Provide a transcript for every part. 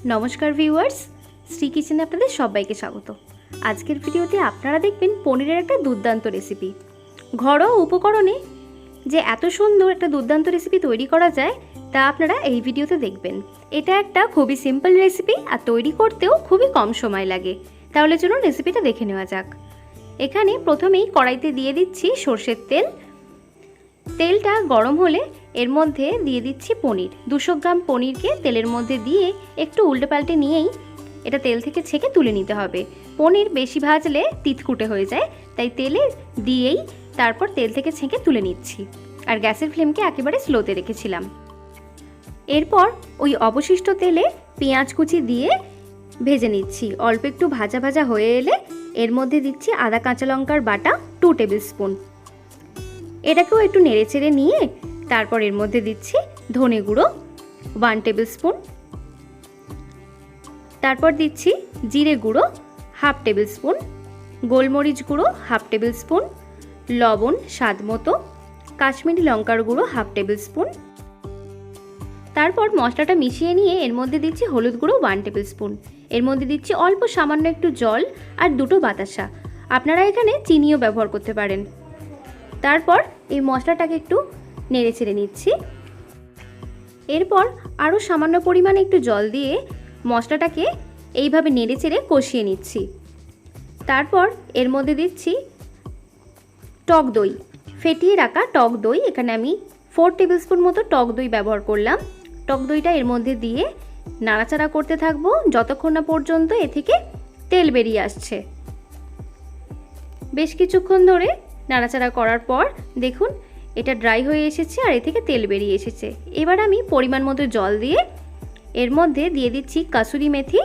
নমস্কার ভিউয়ার্স, শ্রী কিচেনে আপনাদের সবাইকে স্বাগত। আজকের ভিডিওতে আপনারা দেখবেন পনিরের একটা দুর্দান্ত রেসিপি। ঘরোয়া উপকরণে যে এত সুন্দর একটা দুর্দান্ত রেসিপি তৈরি করা যায় তা আপনারা এই ভিডিওতে দেখবেন। এটা একটা খুবই সিম্পল রেসিপি আর তৈরি করতেও খুবই কম সময় লাগে। তাহলে চলুন রেসিপিটা দেখে নেওয়া যাক। এখানে প্রথমেই কড়াইতে দিয়ে দিচ্ছি সর্ষের তেল। তেলটা গরম হলে এর মধ্যে দিয়ে দিচ্ছি পনির। 200 গ্রাম পনিরকে তেলের মধ্যে দিয়ে একটু উল্টে পাল্টে নিয়েই এটা তেল থেকে ছেঁকে তুলে নিতে হবে। পনির বেশি ভাজলে তিতকুটে হয়ে যায়, তাই তেলে দিয়েই তারপর তেল থেকে ছেঁকে তুলে নিচ্ছি। আর গ্যাসের ফ্লেমকে একেবারে স্লোতে রেখেছিলাম। এরপর ওই অবশিষ্ট তেলে পেঁয়াজ কুচি দিয়ে ভেজে নিচ্ছি। অল্প একটু ভাজা ভাজা হয়ে এলে এর মধ্যে দিচ্ছি আদা কাঁচা লঙ্কার বাটা 2 টেবিল স্পুন। এটাকেও একটু নেড়ে চেড়ে নিয়ে তারপর এর মধ্যে দিচ্ছি ধনে গুঁড়ো 1 টেবিল স্পুন। তারপর দিচ্ছি জিরে গুঁড়ো 1/2 টেবিল স্পুন, গোলমরিচ গুঁড়ো 1/2 টেবিল স্পুন, লবণ স্বাদ মতো, কাশ্মীরি লঙ্কার গুঁড়ো 1/2 টেবিল স্পুন। তারপর মশলাটা মিশিয়ে নিয়ে এর মধ্যে দিচ্ছি হলুদ গুঁড়ো 1 টেবিল স্পুন। এর মধ্যে দিচ্ছি অল্প সামান্য একটু জল আর 2টো বাতাসা। আপনারা এখানে চিনিও ব্যবহার করতে পারেন। তারপর এই মশলাটাকে একটু নেড়ে চেড়ে নিচ্ছি। এরপর আরও সামান্য পরিমাণে একটু জল দিয়ে মশলাটাকে এইভাবে নেড়ে চেড়ে কষিয়ে নিচ্ছি। তারপর এর মধ্যে দিচ্ছি টক দই, ফেটিয়ে রাখা টক দই। এখানে আমি 4 টেবিল স্পুন মতো টক দই ব্যবহার করলাম। টক দইটা এর মধ্যে দিয়ে নাড়াচাড়া করতে থাকবো যতক্ষণ না পর্যন্ত এ থেকে তেল বেরিয়ে আসছে। বেশ কিছুক্ষণ ধরে নাড়াচাড়া করার পর দেখুন এটা ড্রাই হয়ে এসেছে আর এ থেকে তেল বেরিয়ে এসেছে। এবার আমি পরিমাণ মতো জল দিয়ে এর মধ্যে দিয়ে দিচ্ছি কাসুরি মেথি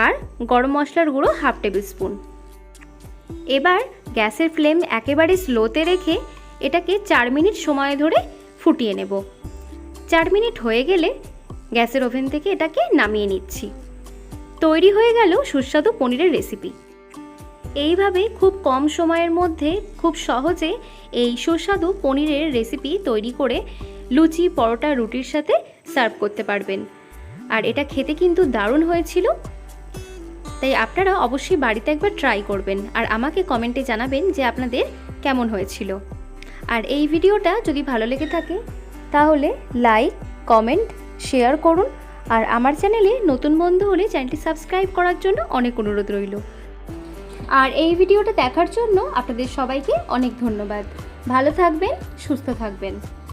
আর গরম মশলার গুঁড়ো 1/2 টেবিল স্পুন। এবার গ্যাসের ফ্লেম একেবারে স্লোতে রেখে এটাকে 4 মিনিট সময় ধরে ফুটিয়ে নেব। 4 মিনিট হয়ে গেলে গ্যাসের ওভেন থেকে এটাকে নামিয়ে নিচ্ছি। তৈরি হয়ে গেল সুস্বাদু পনিরের রেসিপি। এইভাবে খুব কম সময়ের মধ্যে খুব সহজে এই সুস্বাদু পনিরের রেসিপি তৈরি করে লুচি, পরোটা, রুটির সাথে সার্ভ করতে পারবেন। আর এটা খেতে কিন্তু দারুণ হয়েছিল। তাই আপনারা অবশ্যই বাড়িতে একবার ট্রাই করবেন আর আমাকে কমেন্টে জানাবেন যে আপনাদের কেমন হয়েছিল। আর এই ভিডিওটা যদি ভালো লেগে থাকে তাহলে লাইক, কমেন্ট, শেয়ার করুন। আর আমার চ্যানেলে নতুন বন্ধু হলে চ্যানেলটি সাবস্ক্রাইব করার জন্য অনেক অনুরোধ রইল। আর এই ভিডিওটা দেখার জন্য আপনাদের সবাইকে অনেক ধন্যবাদ। ভালো থাকবেন, সুস্থ থাকবেন।